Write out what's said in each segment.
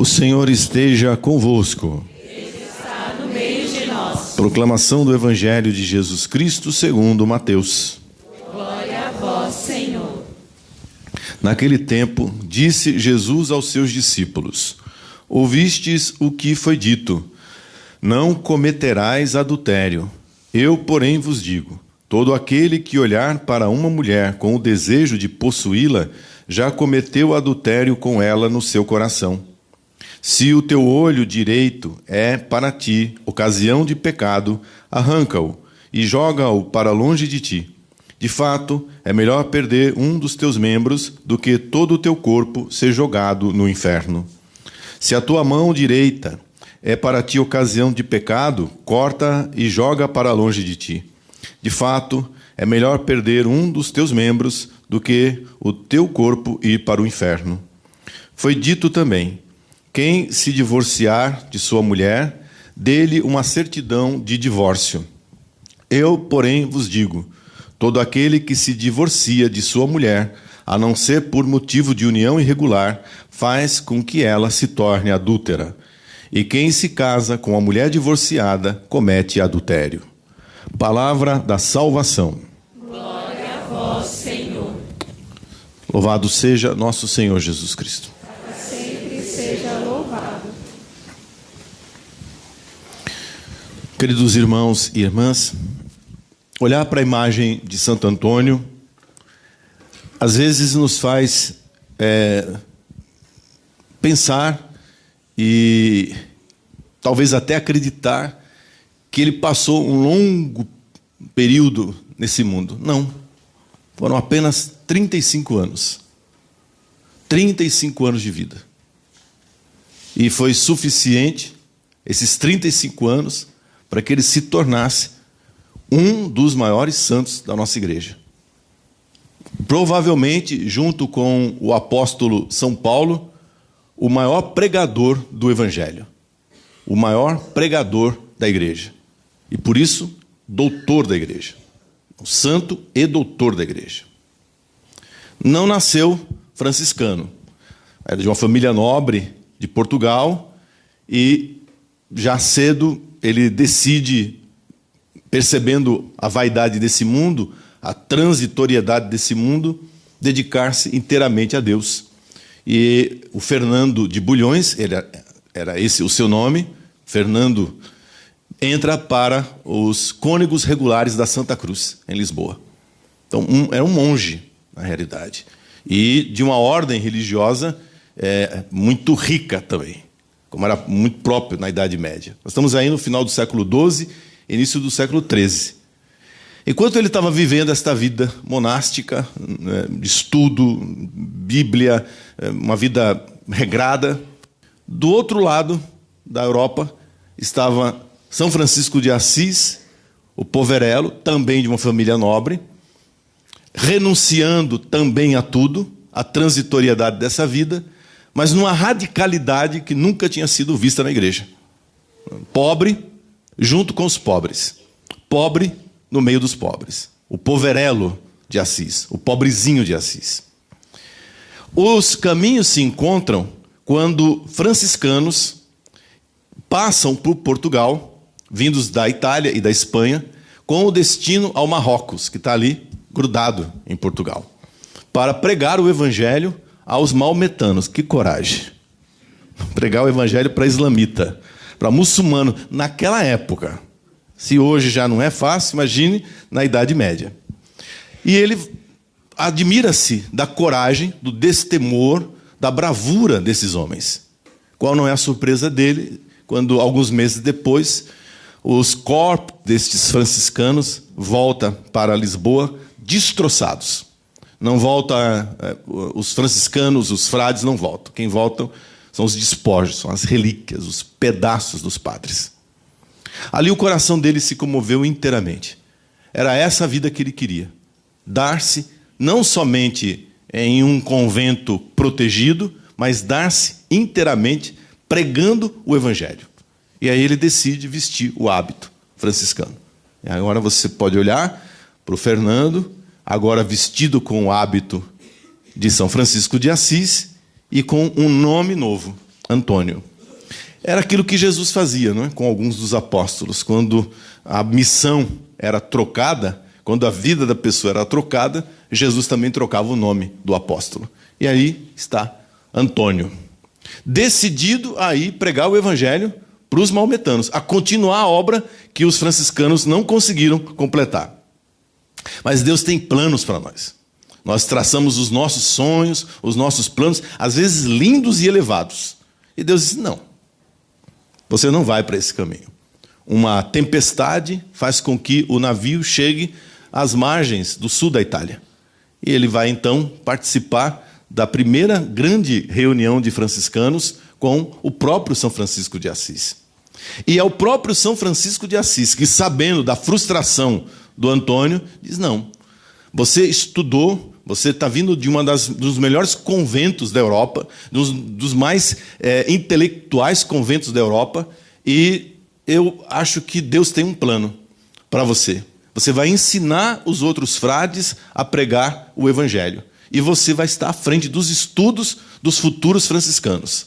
O Senhor esteja convosco. Ele está no meio de nós. Proclamação do Evangelho de Jesus Cristo segundo Mateus. Glória a vós, Senhor. Naquele tempo, disse Jesus aos seus discípulos: Ouvistes o que foi dito: não cometerás adultério. Eu, porém, vos digo: todo aquele que olhar para uma mulher com o desejo de possuí-la, já cometeu adultério com ela no seu coração. Se o teu olho direito é para ti ocasião de pecado, arranca-o e joga-o para longe de ti. De fato, é melhor perder um dos teus membros do que todo o teu corpo ser jogado no inferno. Se a tua mão direita é para ti ocasião de pecado, corta e joga para longe de ti. De fato, é melhor perder um dos teus membros do que o teu corpo ir para o inferno. Foi dito também: quem se divorciar de sua mulher, dê-lhe uma certidão de divórcio. Eu, porém, vos digo: todo aquele que se divorcia de sua mulher, a não ser por motivo de união irregular, faz com que ela se torne adúltera. E quem se casa com a mulher divorciada, comete adultério. Palavra da salvação. Glória a vós, Senhor. Louvado seja nosso Senhor Jesus Cristo. Sempre seja louvado. Queridos irmãos e irmãs, olhar para a imagem de Santo Antônio, às vezes nos faz pensar e talvez até acreditar que ele passou um longo período nesse mundo. Não, foram apenas 35 anos. 35 anos de vida. E foi suficiente, esses 35 anos, para que ele se tornasse um dos maiores santos da nossa igreja. Provavelmente, junto com o apóstolo São Paulo, o maior pregador do Evangelho. O maior pregador da igreja. E por isso, doutor da igreja. O santo e doutor da igreja. Não nasceu franciscano. Era de uma família nobre de Portugal e já cedo ele decide, percebendo a vaidade desse mundo, a transitoriedade desse mundo, dedicar-se inteiramente a Deus. E o Fernando de Bulhões, era esse o seu nome, Fernando, entra para os cônegos regulares da Santa Cruz, em Lisboa. Então, era um monge, na realidade. E de uma ordem religiosa muito rica também, como era muito próprio na Idade Média. Nós estamos aí no final do século XII, início do século XIII. Enquanto ele estava vivendo esta vida monástica, de estudo, Bíblia, uma vida regrada, do outro lado da Europa estava São Francisco de Assis, o poverello, também de uma família nobre, renunciando também a tudo, a transitoriedade dessa vida, mas numa radicalidade que nunca tinha sido vista na igreja. Pobre junto com os pobres. Pobre no meio dos pobres. O poverello de Assis, o pobrezinho de Assis. Os caminhos se encontram quando franciscanos passam por Portugal, vindos da Itália e da Espanha, com o destino ao Marrocos, que está ali grudado em Portugal, para pregar o evangelho aos maometanos. Que coragem! Pregar o evangelho para islamita, para muçulmano, naquela época. Se hoje já não é fácil, imagine na Idade Média. E ele admira-se da coragem, do destemor, da bravura desses homens. Qual não é a surpresa dele, quando, alguns meses depois, os corpos destes franciscanos voltam para Lisboa destroçados. Não volta, os franciscanos, os frades não voltam. Quem voltam são os despojos, são as relíquias, os pedaços dos padres. Ali o coração dele se comoveu inteiramente. Era essa a vida que ele queria. Dar-se não somente em um convento protegido, mas dar-se inteiramente pregando o evangelho. E aí ele decide vestir o hábito franciscano. E agora você pode olhar para o Fernando, agora vestido com o hábito de São Francisco de Assis e com um nome novo, Antônio. Era aquilo que Jesus fazia, não é? Com alguns dos apóstolos. Quando a missão era trocada, quando a vida da pessoa era trocada, Jesus também trocava o nome do apóstolo. E aí está Antônio, decidido a ir pregar o evangelho para os maometanos, a continuar a obra que os franciscanos não conseguiram completar. Mas Deus tem planos para nós. Nós traçamos os nossos sonhos, os nossos planos, às vezes lindos e elevados. E Deus diz, não, você não vai para esse caminho. Uma tempestade faz com que o navio chegue às margens do sul da Itália. E ele vai, então, participar da primeira grande reunião de franciscanos com o próprio São Francisco de Assis. E é o próprio São Francisco de Assis que, sabendo da frustração do Antônio, diz, não, você estudou, você está vindo de dos melhores conventos da Europa, dos mais intelectuais conventos da Europa, e eu acho que Deus tem um plano para você. Você vai ensinar os outros frades a pregar o evangelho. E você vai estar à frente dos estudos dos futuros franciscanos.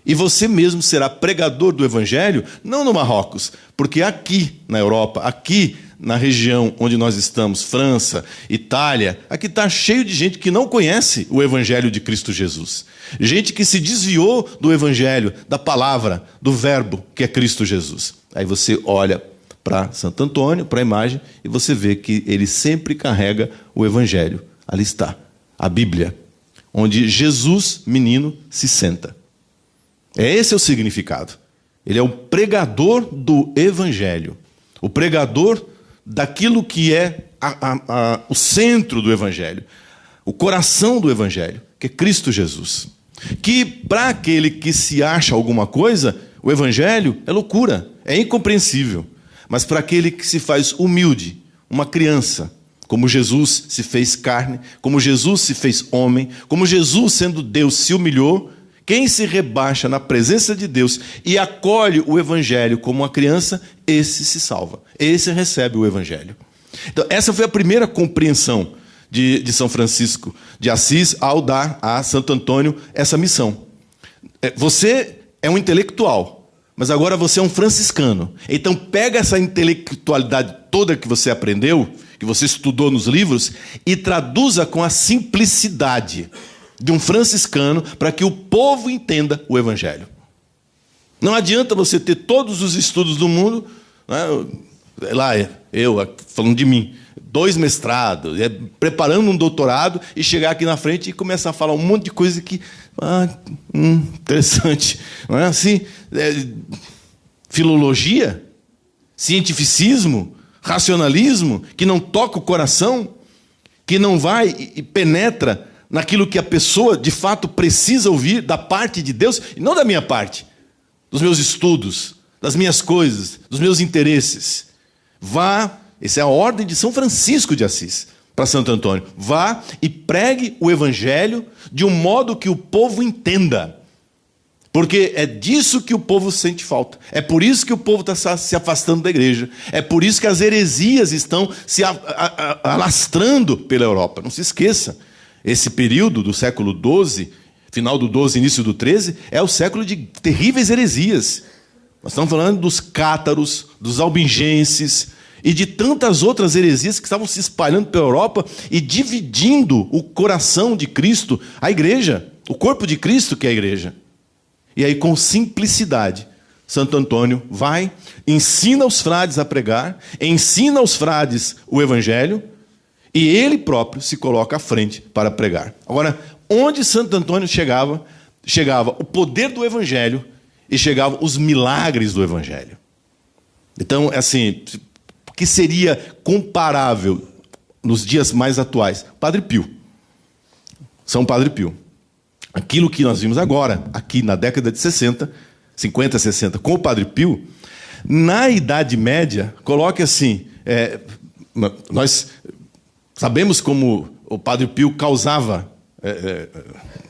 E você mesmo será pregador do evangelho, não no Marrocos, porque aqui na Europa, aqui na região onde nós estamos, França, Itália, aqui está cheio de gente que não conhece o evangelho de Cristo Jesus. Gente que se desviou do evangelho, da palavra, do verbo que é Cristo Jesus. Aí você olha para Santo Antônio, para a imagem, e você vê que ele sempre carrega o evangelho. Ali está, a Bíblia, onde Jesus, menino, se senta. Esse é o significado. Ele é o pregador do evangelho, o pregador daquilo que é o centro do evangelho, o coração do evangelho, que é Cristo Jesus. Que para aquele que se acha alguma coisa, o evangelho é loucura, é incompreensível. Mas para aquele que se faz humilde, uma criança, como Jesus se fez carne, como Jesus se fez homem, como Jesus, sendo Deus, se humilhou, quem se rebaixa na presença de Deus e acolhe o evangelho como uma criança, esse se salva, esse recebe o evangelho. Então, essa foi a primeira compreensão de São Francisco de Assis ao dar a Santo Antônio essa missão. Você é um intelectual, mas agora você é um franciscano. Então pega essa intelectualidade toda que você aprendeu, que você estudou nos livros, e traduza com a simplicidade de um franciscano para que o povo entenda o evangelho. Não adianta você ter todos os estudos do mundo, né? Lá eu, falando de mim, 2 mestrados, preparando um doutorado, e chegar aqui na frente e começar a falar um monte de coisa que... interessante. Não é assim? Filologia, cientificismo, racionalismo, que não toca o coração, que não vai e penetra naquilo que a pessoa, de fato, precisa ouvir da parte de Deus, e não da minha parte, dos meus estudos, das minhas coisas, dos meus interesses. Vá, essa é a ordem de São Francisco de Assis, para Santo Antônio. Vá e pregue o evangelho de um modo que o povo entenda. Porque é disso que o povo sente falta. É por isso que o povo está se afastando da igreja. É por isso que as heresias estão se alastrando pela Europa. Não se esqueça, esse período do século XII, final do XII, início do XIII, é o século de terríveis heresias. Nós estamos falando dos cátaros, dos albigenses e de tantas outras heresias que estavam se espalhando pela Europa e dividindo o coração de Cristo, a igreja, o corpo de Cristo que é a igreja. E aí, com simplicidade, Santo Antônio vai, ensina os frades a pregar, ensina aos frades o evangelho, e ele próprio se coloca à frente para pregar. Agora, onde Santo Antônio chegava o poder do evangelho e chegavam os milagres do evangelho. Então, assim, o que seria comparável nos dias mais atuais? Padre Pio. São Padre Pio. Aquilo que nós vimos agora, aqui na década de 60, 50, 60, com o Padre Pio, na Idade Média, coloque assim, nós sabemos como o Padre Pio causava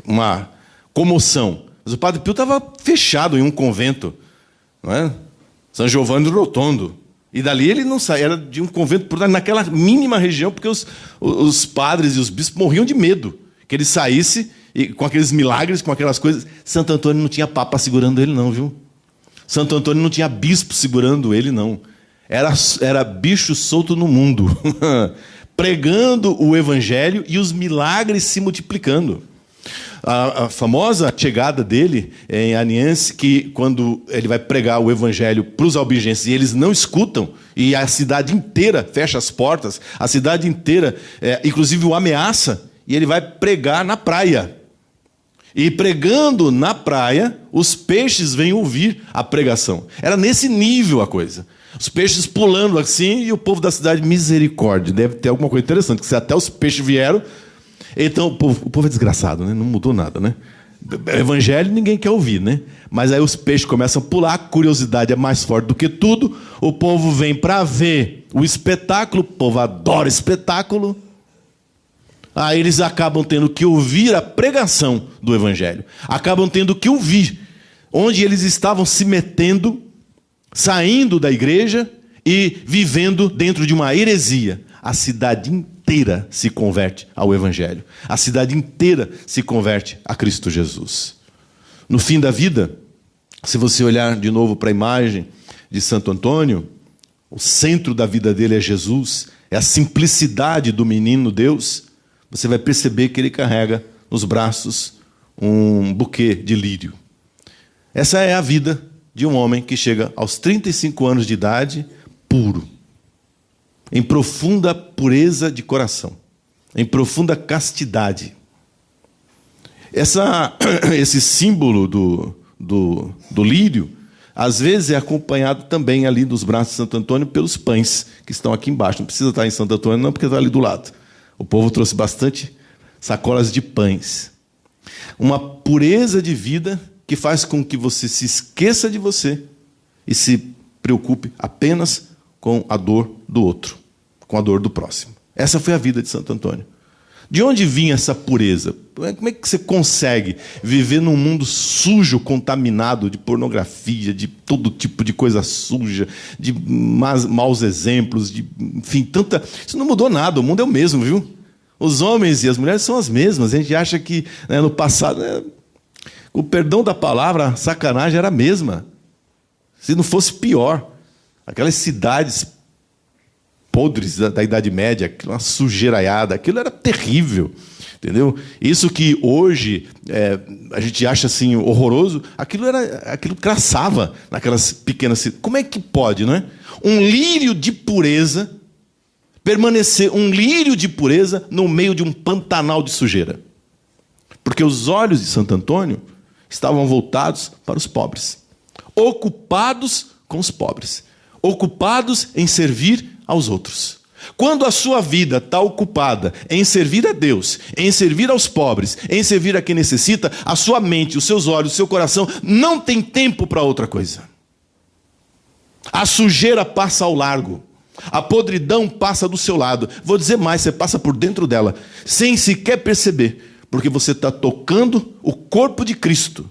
uma comoção, mas o Padre Pio estava fechado em um convento, não é? São Giovanni Rotondo, e dali ele não saía, era de um convento naquela mínima região, porque os padres e os bispos morriam de medo que ele saísse e com aqueles milagres, com aquelas coisas. Santo Antônio não tinha papa segurando ele não, viu? Santo Antônio não tinha bispo segurando ele não. Era bicho solto no mundo, pregando o evangelho e os milagres se multiplicando. A famosa chegada dele em Aniense, que quando ele vai pregar o evangelho para os albigenses e eles não escutam, e a cidade inteira fecha as portas, a cidade inteira, inclusive o ameaça, e ele vai pregar na praia. E pregando na praia, os peixes vêm ouvir a pregação. Era nesse nível a coisa. Os peixes pulando assim, e o povo da cidade, misericórdia. Deve ter alguma coisa interessante, que se até os peixes vieram. Então, o povo é desgraçado, né? Não mudou nada, né? Evangelho ninguém quer ouvir, né? Mas aí os peixes começam a pular, a curiosidade é mais forte do que tudo. O povo vem para ver o espetáculo, o povo adora espetáculo. Aí eles acabam tendo que ouvir a pregação do evangelho. Acabam tendo que ouvir onde eles estavam se metendo, saindo da igreja e vivendo dentro de uma heresia. A cidade inteira se converte ao evangelho. A cidade inteira se converte a Cristo Jesus. No fim da vida, se você olhar de novo para a imagem de Santo Antônio, o centro da vida dele é Jesus, é a simplicidade do menino Deus. Você vai perceber que ele carrega nos braços um buquê de lírio. Essa é a vida de um homem que chega aos 35 anos de idade, puro, em profunda pureza de coração, em profunda castidade. Esse símbolo do lírio, às vezes é acompanhado também ali dos braços de Santo Antônio pelos pães que estão aqui embaixo. Não precisa estar em Santo Antônio não, porque está ali do lado. O povo trouxe bastante sacolas de pães. Uma pureza de vida que faz com que você se esqueça de você e se preocupe apenas com a dor do outro, com a dor do próximo. Essa foi a vida de Santo Antônio. De onde vinha essa pureza? Como é que você consegue viver num mundo sujo, contaminado de pornografia, de todo tipo de coisa suja, de maus exemplos, enfim, tanta... Isso não mudou nada, o mundo é o mesmo, viu? Os homens e as mulheres são as mesmas. A gente acha que no passado, o perdão da palavra, a sacanagem era a mesma. Se não fosse pior. Aquelas cidades podres da Idade Média, uma sujeiraiada, aquilo era terrível, entendeu? Isso que hoje a gente acha assim horroroso, aquilo crassava naquelas pequenas cidades. Como é que pode, não é? Um lírio de pureza permanecer um lírio de pureza no meio de um pantanal de sujeira? Porque os olhos de Santo Antônio estavam voltados para os pobres, ocupados com os pobres, ocupados em servir aos outros. Quando a sua vida está ocupada em servir a Deus, em servir aos pobres, em servir a quem necessita, a sua mente, os seus olhos, o seu coração não tem tempo para outra coisa. A sujeira passa ao largo, a podridão passa do seu lado. Vou dizer mais, você passa por dentro dela, sem sequer perceber, porque você está tocando o corpo de Cristo.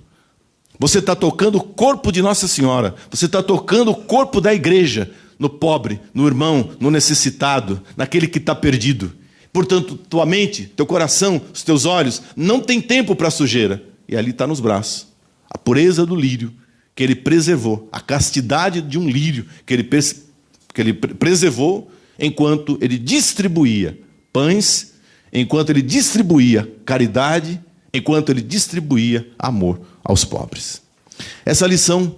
Você está tocando o corpo de Nossa Senhora. Você está tocando o corpo da igreja, no pobre, no irmão, no necessitado, naquele que está perdido. Portanto, tua mente, teu coração, os teus olhos, não tem tempo para a sujeira. E ali está nos braços a pureza do lírio que ele preservou, a castidade de um lírio que ele preservou enquanto ele distribuía pães, enquanto ele distribuía caridade, enquanto ele distribuía amor aos pobres. Essa lição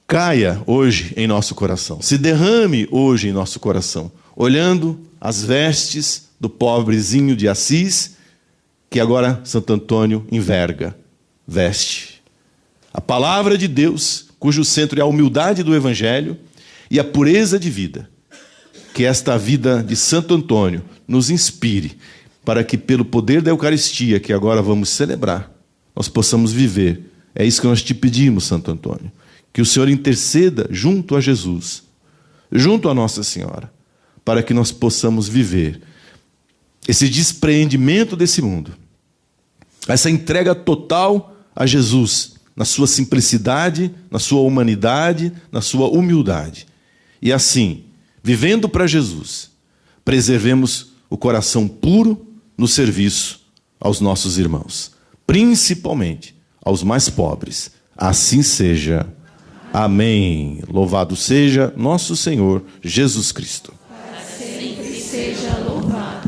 caia hoje em nosso coração, se derrame hoje em nosso coração, olhando as vestes do pobrezinho de Assis, que agora Santo Antônio enverga, veste. A palavra de Deus, cujo centro é a humildade do Evangelho e a pureza de vida. Que esta vida de Santo Antônio nos inspire, para que pelo poder da Eucaristia, que agora vamos celebrar, nós possamos viver. É isso que nós te pedimos, Santo Antônio. Que o Senhor interceda junto a Jesus, junto a Nossa Senhora, para que nós possamos viver esse despreendimento desse mundo, essa entrega total a Jesus, na sua simplicidade, na sua humanidade, na sua humildade. E assim, vivendo para Jesus, preservemos o coração puro no serviço aos nossos irmãos. principalmente aos mais pobres. Assim seja. Amém. Louvado seja nosso Senhor Jesus Cristo. Sempre seja louvado.